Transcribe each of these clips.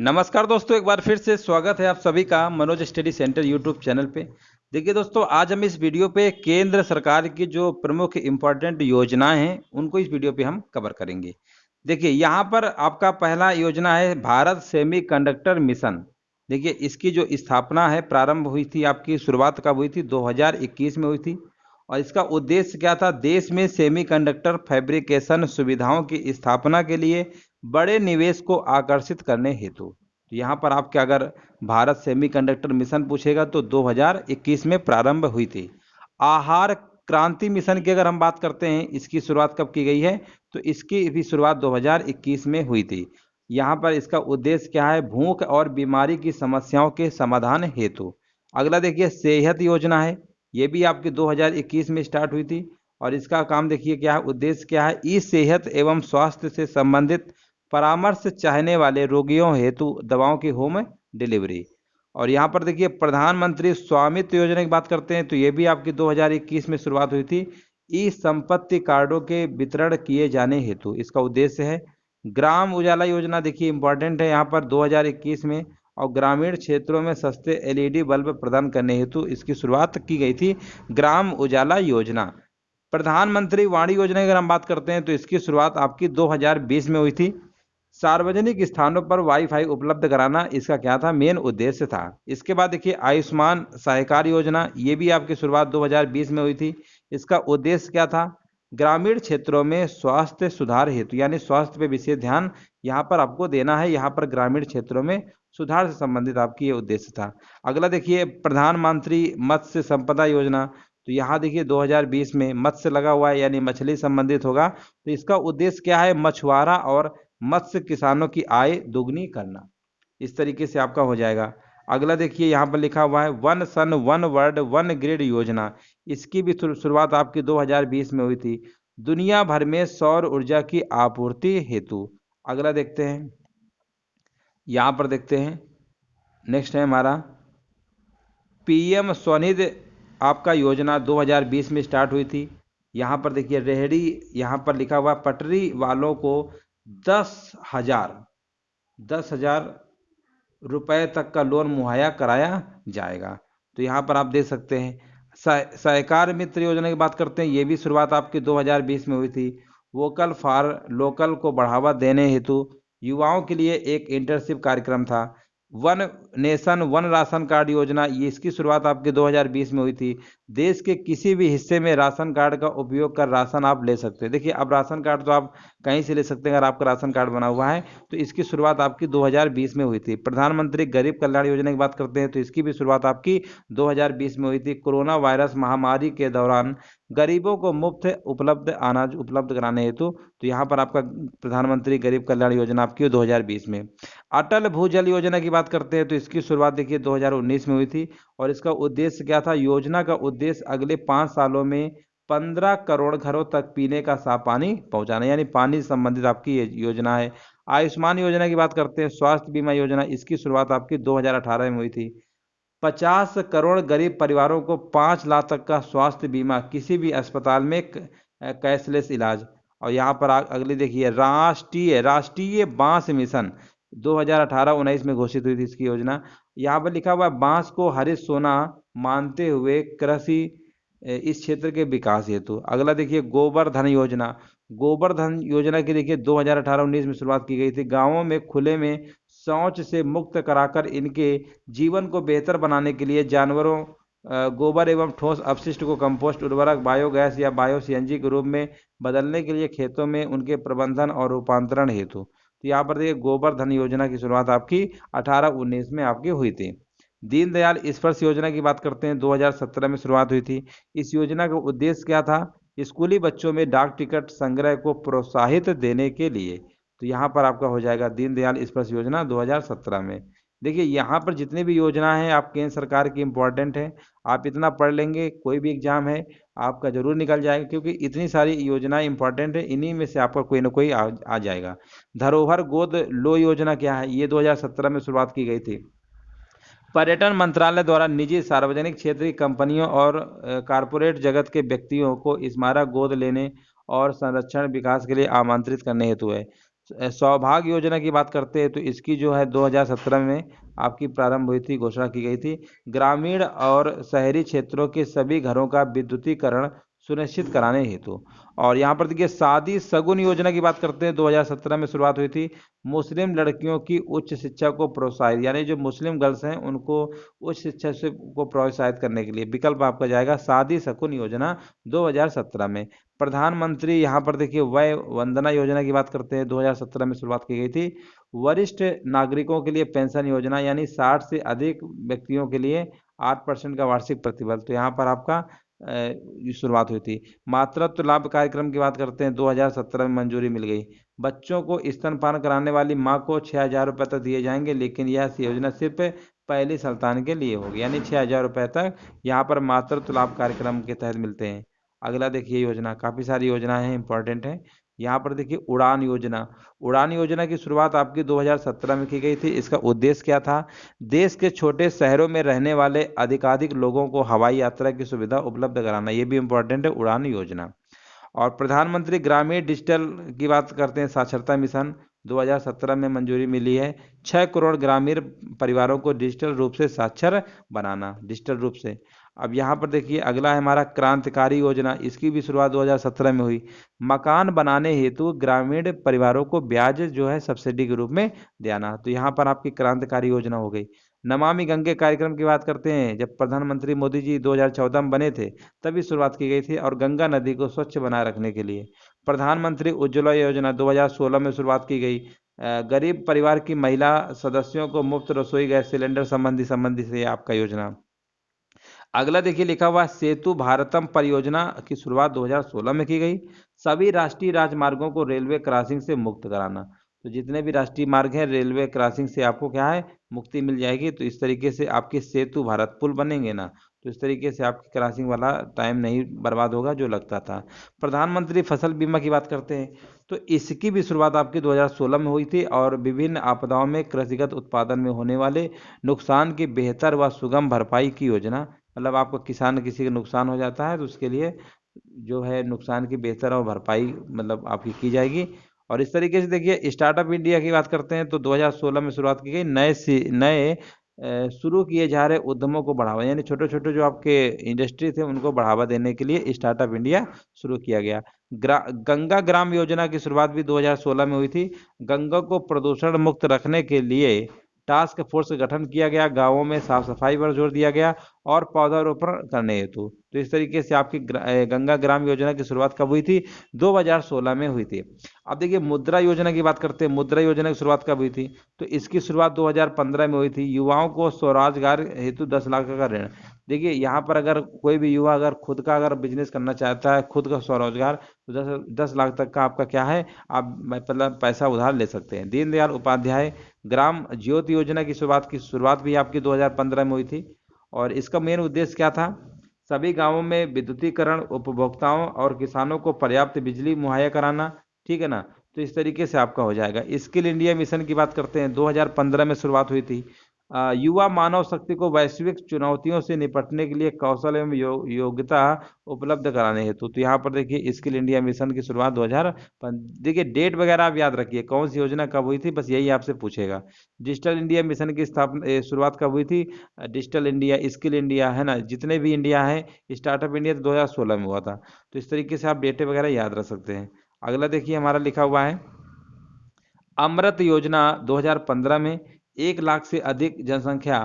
नमस्कार दोस्तों, एक बार फिर से स्वागत है आप सभी का Manoj study centre YouTube channel पे। देखिए दोस्तों, आज हम इस वीडियो पे केंद्र सरकार की जो प्रमुख इम्पोर्टेंट योजनाएं हैं उनको इस वीडियो पे हम कवर करेंगे। देखिए यहाँ पर आपका पहला योजना है भारत सेमीकंडक्टर मिशन। देखिए इसकी जो स्थापना है, प्रारंभ हुई थी, आपकी शुरुआत कब हुई थी? 2021 में हुई थी। और इसका उद्देश्य क्या था? देश में सेमीकंडक्टर फैब्रिकेशन सुविधाओं की स्थापना के लिए बड़े निवेश को आकर्षित करने हेतु। तो यहाँ पर आपके अगर भारत सेमीकंडक्टर मिशन पूछेगा तो 2021 में प्रारंभ हुई थी। आहार क्रांति मिशन की अगर हम बात करते हैं, इसकी शुरुआत कब की गई है? तो इसकी भी शुरुआत 2021 में हुई थी। यहाँ पर इसका उद्देश्य क्या है? भूख और बीमारी की समस्याओं के समाधान हेतु। अगला देखिए सेहत योजना है, ये भी आपकी 2021 में स्टार्ट हुई थी। और इसका काम देखिए क्या है, उद्देश्य क्या है? ई सेहत एवं स्वास्थ्य से संबंधित परामर्श चाहने वाले रोगियों हेतु दवाओं की होम डिलीवरी। और यहाँ पर देखिए प्रधानमंत्री स्वामित्व योजना की बात करते हैं तो ये भी आपकी 2021 में शुरुआत हुई थी। ई संपत्ति कार्डों के वितरण किए जाने हेतु इसका उद्देश्य है। ग्राम उजाला योजना देखिए इंपॉर्टेंट है यहाँ पर 2021 में। और ग्रामीण क्षेत्रों में सस्ते एलईडी बल्ब प्रदान करने हेतु इसकी शुरुआत की गई थी, ग्राम उजाला योजना। प्रधानमंत्री वाणी योजना की अगर हम बात करते हैं तो इसकी शुरुआत आपकी 2020 में हुई थी। सार्वजनिक स्थानों पर वाईफाई उपलब्ध कराना इसका क्या था? मेन उद्देश्य था। इसके बाद देखिए आयुष्मान सहकार योजना, ये भी आपकी शुरुआत 2020 में हुई थी। इसका उद्देश्य क्या था? ग्रामीण क्षेत्रों में स्वास्थ्य सुधार हेतु, यानी स्वास्थ्य पे विशेष ध्यान यहाँ पर आपको देना है। यहाँ पर ग्रामीण क्षेत्रों में सुधार से संबंधित आपकी ये उद्देश्य था। अगला देखिए प्रधानमंत्री मत्स्य संपदा योजना। तो यहाँ देखिए 2020 में मत्स्य लगा हुआ है, यानी मछली संबंधित होगा। तो इसका उद्देश्य क्या है? मछुआरा और मत्स्य किसानों की आय दोगुनी करना। इस तरीके से आपका हो जाएगा। अगला देखिए यहाँ पर लिखा हुआ है one sun one world one grid योजना। इसकी भी शुरुआत आपकी 2020 में हुई थी, दुनिया भर में सौर ऊर्जा की आपूर्ति हेतु। अगला देखते हैं, यहाँ पर देखते हैं नेक्स्ट है हमारा पीएम स्वनिधि। आपका योजना 2020 में स्टार्ट हुई थी। यहाँ पर देखिए रेहड़ी, यहाँ पर लिखा हुआ पटरी वालों को 10,000 रुपए तक का लोन मुहैया कराया जाएगा। तो यहाँ पर आप देख सकते हैं। सहकार मित्र योजना की बात करते हैं, ये भी शुरुआत आपकी 2020 में हुई थी। वोकल फॉर लोकल को बढ़ावा देने हेतु युवाओं के लिए एक इंटर्नशिप कार्यक्रम था। One nation one ration card योजना, ये इसकी शुरुआत आपके 2020 में हुई थी। देश के किसी भी हिस्से में राशन कार्ड का उपयोग कर राशन आप ले सकते हैं। देखिए अब राशन कार्ड तो आप कहीं से ले सकते हैं अगर आपका राशन कार्ड बना हुआ है। तो इसकी शुरुआत आपकी 2020 में हुई थी। प्रधानमंत्री गरीब कल्याण योजना की बात करते हैं तो इसकी भी शुरुआत आपकी 2020 में हुई थी। कोरोना वायरस महामारी के दौरान गरीबों को मुफ्त उपलब्ध अनाज उपलब्ध कराने हेतु। तो यहाँ पर आपका प्रधानमंत्री गरीब कल्याण योजना आपकी 2020 में। अटल भूजल योजना की बात करते हैं तो इसकी शुरुआत देखिए 2019 में हुई थी। और इसका उद्देश्य क्या था? योजना का उद्देश्य अगले 5 सालों में 15 करोड़ घरों तक पीने का साफ पानी पहुंचाना, यानी पानी से संबंधित आपकी ये योजना है। आयुष्मान योजना की बात करते हैं, स्वास्थ्य बीमा योजना, इसकी शुरुआत आपकी 2018 में हुई थी। 50 करोड़ गरीब परिवारों को 5 लाख तक का स्वास्थ्य बीमा, किसी भी अस्पताल में कैशलेस इलाज। और यहाँ पर अगली देखिए राष्ट्रीय राष्ट्रीय बांस मिशन 2018-19 में घोषित हुई थी इसकी योजना। यहाँ पर लिखा हुआ है बांस को हरित सोना मानते हुए कृषि इस क्षेत्र के विकास हेतु। अगला देखिए गोबर धन योजना। गोबर धन योजना की देखिए 2018-19 में शुरुआत की गई थी। गांवों में खुले में शौच से मुक्त कराकर इनके जीवन को बेहतर बनाने के लिए जानवरों गोबर एवं ठोस अपशिष्ट को कंपोस्ट उर्वरक बायोगैस या बायो सीएनजी के रूप में बदलने के लिए खेतों में उनके प्रबंधन और रूपांतरण हेतु। तो यहाँ पर देखिए गोबर धन योजना की शुरुआत आपकी 18-19 में आपकी हुई थी। दीनदयाल स्पर्श योजना की बात करते हैं, 2017 में शुरुआत हुई थी। इस योजना का उद्देश्य क्या था? स्कूली बच्चों में डाक टिकट संग्रह को प्रोत्साहित देने के लिए। तो यहाँ पर आपका हो जाएगा दीनदयाल स्पर्श योजना 2017 में। देखिए यहाँ पर जितनी भी योजना है आप केंद्र सरकार की इम्पोर्टेंट है। आप इतना पढ़ लेंगे, कोई भी एग्जाम है आपका जरूर निकल जाएगा, क्योंकि इतनी सारी योजनाएं इंपॉर्टेंट है, इन्हीं में से आपका कोई ना कोई आ जाएगा। धरोहर गोद लो योजना क्या है? ये 2017 में शुरुआत की गई थी। पर्यटन मंत्रालय द्वारा निजी सार्वजनिक क्षेत्र की कंपनियों और कारपोरेट जगत के व्यक्तियों को स्मारक गोद लेने और संरक्षण विकास के लिए आमंत्रित करने हेतु है। सौभाग्य योजना की बात करते हैं तो इसकी जो है 2017 में आपकी प्रारंभ हुई थी, घोषणा की गई थी। ग्रामीण और शहरी क्षेत्रों के सभी घरों का विद्युतीकरण सुनिश्चित कराने हेतु। और यहाँ पर देखिए शादी सगुन योजना की बात करते हैं, 2017 में शुरुआत हुई थी। मुस्लिम लड़कियों की उच्च शिक्षा को प्रोत्साहित, यानी जो मुस्लिम गर्ल्स हैं उनको उच्च शिक्षा से को प्रोत्साहित करने के लिए विकल्प आपका जाएगा शादी सगुन योजना 2017 में। प्रधानमंत्री यहाँ पर देखिए वय वंदना योजना की बात करते हैं, 2017 में शुरुआत की गई थी। वरिष्ठ नागरिकों के लिए पेंशन योजना, यानी 60 से अधिक व्यक्तियों के लिए 8% का वार्षिक प्रतिफल, तो यहाँ पर आपका ये शुरुआत हुई थी। मातृत्व लाभ कार्यक्रम की बात करते हैं, 2017 में मंजूरी मिल गई। बच्चों को स्तनपान कराने वाली माँ को 6,000 रुपये तक दिए जाएंगे, लेकिन यह योजना सिर्फ पहली संतान के लिए होगी, यानी 6,000 रुपये तक यहाँ पर मातृत्व लाभ कार्यक्रम के तहत मिलते हैं। अगला देखिए योजना, काफ़ी सारी योजनाएं हैं, इंपॉर्टेंट है। यहाँ पर देखिए उड़ान योजना। उड़ान योजना की शुरुआत आपकी 2017 में की गई थी। इसका उद्देश्य क्या था? देश के छोटे शहरों में रहने वाले अधिकाधिक लोगों को हवाई यात्रा की सुविधा उपलब्ध कराना, ये भी इंपॉर्टेंट है, उड़ान योजना। और प्रधानमंत्री ग्रामीण डिजिटल की बात करते हैं, साक्षरता मिशन 2017 में मंजूरी मिली है। 6 करोड़ ग्रामीण परिवारों को डिजिटल रूप से साक्षर बनाना, डिजिटल रूप से। अब यहाँ पर देखिए अगला है हमारा क्रांतिकारी योजना, इसकी भी शुरुआत 2017 में हुई। मकान बनाने हेतु ग्रामीण परिवारों को ब्याज जो है सब्सिडी के रूप में देना, तो यहाँ पर आपकी क्रांतिकारी योजना हो गई। नमामि गंगे कार्यक्रम की बात करते हैं, जब प्रधानमंत्री मोदी जी 2014 में बने थे तभी शुरुआत की गई थी, और गंगा नदी को स्वच्छ बनाए रखने के लिए। प्रधानमंत्री उज्ज्वला योजना 2016 में शुरुआत की गई। गरीब परिवार की महिला सदस्यों को मुफ्त रसोई गैस सिलेंडर संबंधी से आपका योजना। अगला देखिए लिखा हुआ सेतु भारतम परियोजना की शुरुआत 2016 में की गई। सभी राष्ट्रीय राजमार्गों को रेलवे क्रॉसिंग से मुक्त कराना, तो जितने भी राष्ट्रीय मार्ग हैं रेलवे क्रॉसिंग से आपको क्या है, मुक्ति मिल जाएगी। तो इस तरीके से आपके सेतु भारत पुल बनेंगे ना, तो इस तरीके से आपकी क्रॉसिंग वाला टाइम नहीं बर्बाद होगा जो लगता था। प्रधानमंत्री फसल बीमा की बात करते हैं, तो इसकी भी शुरुआत आपकी 2016 में हुई थी, और विभिन्न आपदाओं में कृषिगत उत्पादन में होने वाले नुकसान की बेहतर व सुगम भरपाई की योजना। मतलब आपको किसान किसी का नुकसान हो जाता है तो उसके लिए जो है नुकसान की बेहतर और भरपाई मतलब आपकी की जाएगी। और इस तरीके से देखिए स्टार्टअप इंडिया की बात करते हैं तो 2016 में शुरुआत की गई। नए शुरू किए जा रहे उद्यमों को बढ़ावा, यानी छोटे छोटे जो आपके इंडस्ट्री थे उनको बढ़ावा देने के लिए स्टार्टअप इंडिया शुरू किया गया। गंगा ग्राम योजना की शुरुआत भी 2016 में हुई थी। गंगा को प्रदूषण मुक्त रखने के लिए टास्क फोर्स का गठन किया गया, गांवों में साफ सफाई पर जोर दिया गया और पौधारोपण करने हेतु। तो इस तरीके से आपकी गंगा ग्राम योजना की शुरुआत कब हुई थी? 2016 में हुई थी। अब देखिए मुद्रा योजना की बात करते हैं, मुद्रा योजना की शुरुआत कब हुई थी? तो इसकी शुरुआत 2015 में हुई थी। युवाओं को स्वरोजगार हेतु 10 लाख का ऋण। देखिए यहाँ पर अगर कोई भी युवा अगर खुद का अगर बिजनेस करना चाहता है, खुद का स्वरोजगार, तो 10 लाख तक का आपका क्या है, आप मतलब पैसा उधार ले सकते हैं। दीनदयाल उपाध्याय ग्राम ज्योति योजना की शुरुआत भी आपकी 2015 में हुई थी। और इसका मेन उद्देश्य क्या था? सभी गांवों में विद्युतीकरण, उपभोक्ताओं और किसानों को पर्याप्त बिजली मुहैया कराना, ठीक है ना। तो इस तरीके से आपका हो जाएगा। स्किल इंडिया मिशन की बात करते हैं, 2015 में शुरुआत हुई थी। युवा मानव शक्ति को वैश्विक चुनौतियों से निपटने के लिए कौशल एवं योग्यता उपलब्ध कराने हेतु। तो यहाँ पर देखिए स्किल इंडिया मिशन की शुरुआत 2000, देखिए डेट वगैरह आप याद रखिए कौन सी योजना कब हुई थी, बस यही आपसे पूछेगा। डिजिटल इंडिया मिशन की शुरुआत कब हुई थी? डिजिटल इंडिया, स्किल इंडिया है ना, जितने भी इंडिया है, स्टार्टअप इंडिया तो 2016 में हुआ था। तो इस तरीके से आप डेटे वगैरह याद रख सकते हैं। अगला देखिए हमारा लिखा हुआ है अमृत योजना 2015 में 1 लाख से अधिक जनसंख्या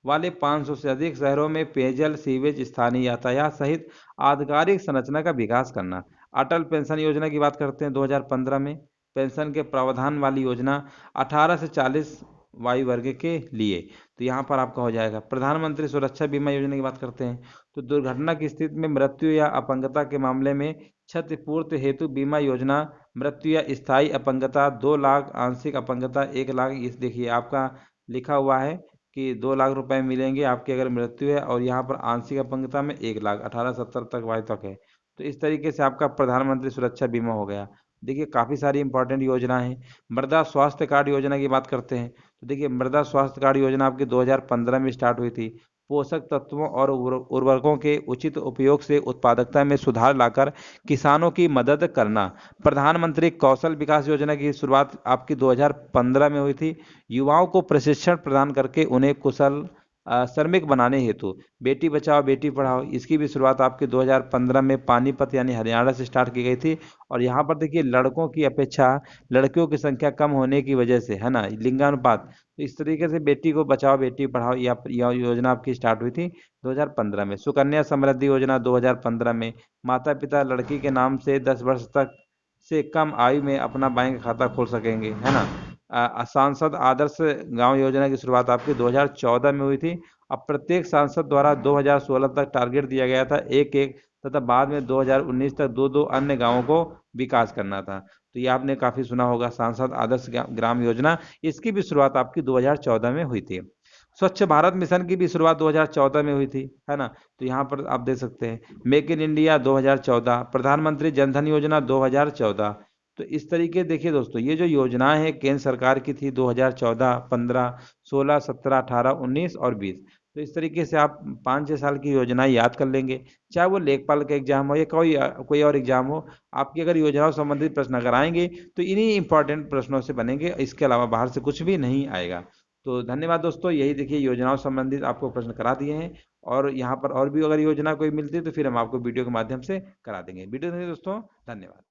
वाले 500 से अधिक शहरों में पेयजल, सीवेज, स्थानीय यातायात सहित आधिकारिक संरचना का विकास करना। अटल पेंशन योजना की बात करते हैं 2015 में, पेंशन के प्रावधान वाली योजना 18 से 40 वायु वर्ग के लिए। तो यहाँ पर आपका हो जाएगा। प्रधानमंत्री सुरक्षा बीमा योजना की बात करते हैं तो दुर्घटना की स्थिति में मृत्यु या अपंगता के मामले में क्षतिपूर्ति हेतु बीमा योजना। मृत्यु या स्थायी अपंगता 2 लाख, आंशिक अपंगता 1 लाख। इस देखिए आपका लिखा हुआ है कि 2 लाख रुपए मिलेंगे आपकी अगर मृत्यु है, और यहाँ पर आंशिक अपंगता में 1 लाख, 1870 तक वायु तक है। तो इस तरीके से आपका प्रधानमंत्री सुरक्षा बीमा हो गया। देखिए काफ़ी सारी इंपॉर्टेंट योजना है। मृदा स्वास्थ्य कार्ड योजना की बात करते हैं तो देखिए मृदा स्वास्थ्य कार्ड योजना आपकी 2015 में स्टार्ट हुई थी। पोषक तत्वों और उर्वरकों के उचित उपयोग से उत्पादकता में सुधार लाकर किसानों की मदद करना। प्रधानमंत्री कौशल विकास योजना की शुरुआत आपकी 2015 में हुई थी। युवाओं को प्रशिक्षण प्रदान करके उन्हें कुशल श्रमिक बनाने हेतु बेटी बचाओ बेटी पढ़ाओ, इसकी भी शुरुआत आपके 2015 में पानीपत यानी हरियाणा से स्टार्ट की गई थी। और यहाँ पर देखिए, लड़कों की अपेक्षा लड़कियों की संख्या कम होने की वजह से, है ना, लिंगानुपात, तो इस तरीके से बेटी को बचाओ बेटी पढ़ाओ यह योजना आपकी स्टार्ट हुई थी 2015 में। सुकन्या समृद्धि योजना 2015 में, माता पिता लड़की के नाम से 10 वर्ष तक से कम आयु में अपना बैंक खाता खोल सकेंगे, है ना। सांसद आदर्श गांव योजना की शुरुआत आपकी 2014 में हुई थी। अब प्रत्येक सांसद द्वारा 2016 तक टारगेट दिया गया था एक एक, तथा बाद में 2019 तक दो दो अन्य गांवों को विकास करना था। तो ये आपने काफी सुना होगा, सांसद आदर्श ग्राम योजना, इसकी भी शुरुआत आपकी 2014 में हुई थी। स्वच्छ भारत मिशन की भी शुरुआत 2014 में हुई थी, है ना। तो यहाँ पर आप देख सकते हैं, मेक इन इंडिया 2014, प्रधानमंत्री जनधन योजना 2014। तो इस तरीके देखिए दोस्तों, ये जो योजनाएं हैं केंद्र सरकार की थी 2014, 15, 16, 17, 18, 19 और 20। तो इस तरीके से आप 5-6 साल की योजनाएं याद कर लेंगे, चाहे वो लेखपाल का एग्जाम हो या कोई कोई और एग्जाम हो। आपकी अगर योजनाओं संबंधित प्रश्न अगर आएंगे तो इन्हीं इंपॉर्टेंट प्रश्नों से बनेंगे, इसके अलावा बाहर से कुछ भी नहीं आएगा। तो धन्यवाद दोस्तों, यही देखिए योजनाओं संबंधित आपको प्रश्न करा दिए हैं। और यहाँ पर और भी अगर योजना कोई मिलती है तो फिर हम आपको वीडियो के माध्यम से करा देंगे। वीडियो देखिए दोस्तों, धन्यवाद।